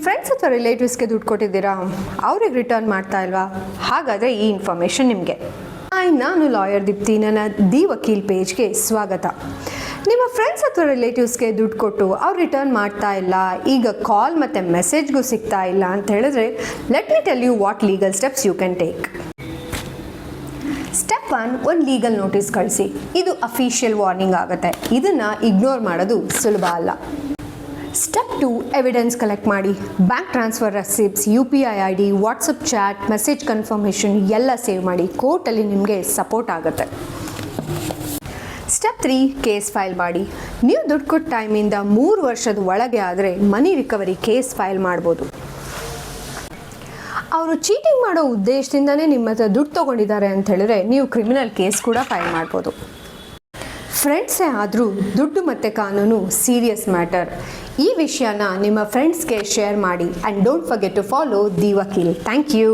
Friends ಅಥವಾ ರಿಲೇಟಿವ್ಸ್ಗೆ ದುಡ್ಡು ಕೊಟ್ಟಿದ್ದೀರಾ, ಅವ್ರಿಗೆ ರಿಟರ್ನ್ ಮಾಡ್ತಾ ಇಲ್ವಾ? ಹಾಗಾದರೆ ಈ ಇನ್ಫಾರ್ಮೇಷನ್ ನಿಮಗೆ. ನಾನು ಲಾಯರ್ ದೀಪ್ತಿ. ನನ್ನ ದಿ ವಕೀಲ್ ಪೇಜ್ಗೆ ಸ್ವಾಗತ. ನಿಮ್ಮ ಫ್ರೆಂಡ್ಸ್ ಅಥವಾ ರಿಲೇಟಿವ್ಸ್ಗೆ ದುಡ್ಡು ಕೊಟ್ಟು ಅವ್ರು ರಿಟರ್ನ್ ಮಾಡ್ತಾ ಇಲ್ಲ, ಈಗ ಕಾಲ್ ಮತ್ತು ಮೆಸೇಜ್ಗೂ ಸಿಗ್ತಾ ಇಲ್ಲ ಅಂತ ಹೇಳಿದ್ರೆ, let me tell you what legal steps you can take. Step 1, ಒಂದು ಲೀಗಲ್ ನೋಟಿಸ್ ಕಳಿಸಿ. ಇದು ಅಫಿಷಿಯಲ್ ವಾರ್ನಿಂಗ್ ಆಗುತ್ತೆ. ಇದನ್ನು ಇಗ್ನೋರ್ ಮಾಡೋದು ಸುಲಭ ಅಲ್ಲ. ಸ್ಟೆಪ್ 2, ಎವಿಡೆನ್ಸ್ ಕಲೆಕ್ಟ್ ಮಾಡಿ. Bank transfer receipts, UPI ID, WhatsApp chat, message confirmation ಎಲ್ಲ ಸೇವ್ ಮಾಡಿ. ಕೋರ್ಟಲ್ಲಿ ನಿಮಗೆ ಸಪೋರ್ಟ್ ಆಗುತ್ತೆ. ಸ್ಟೆಪ್ 3, ಕೇಸ್ ಫೈಲ್ ಮಾಡಿ. ನೀವು ದುಡ್ಡು ಕೊಟ್ಟ ಟೈಮಿಂದ 3 ವರ್ಷದ ಒಳಗೆ ಆದರೆ ಮನಿ ರಿಕವರಿ ಕೇಸ್ ಫೈಲ್ ಮಾಡ್ಬೋದು. ಅವರು ಚೀಟಿಂಗ್ ಮಾಡೋ ಉದ್ದೇಶದಿಂದನೇ ನಿಮ್ಮ ಹತ್ರ ದುಡ್ಡು ತೊಗೊಂಡಿದ್ದಾರೆ ಅಂತ ಹೇಳಿದ್ರೆ ನೀವು ಕ್ರಿಮಿನಲ್ ಕೇಸ್ ಕೂಡ ಫೈಲ್ ಮಾಡ್ಬೋದು. ಫ್ರೆಂಡ್ಸೇ ಆದರೂ ದುಡ್ಡು ಮತ್ತು ಕಾನೂನು ಸೀರಿಯಸ್ ಮ್ಯಾಟರ್. ಈ ವಿಷಯನ ನಿಮ್ಮ ಫ್ರೆಂಡ್ಸ್ಗೆ ಶೇರ್ ಮಾಡಿ. And don't forget to follow the Vakeel. Thank you.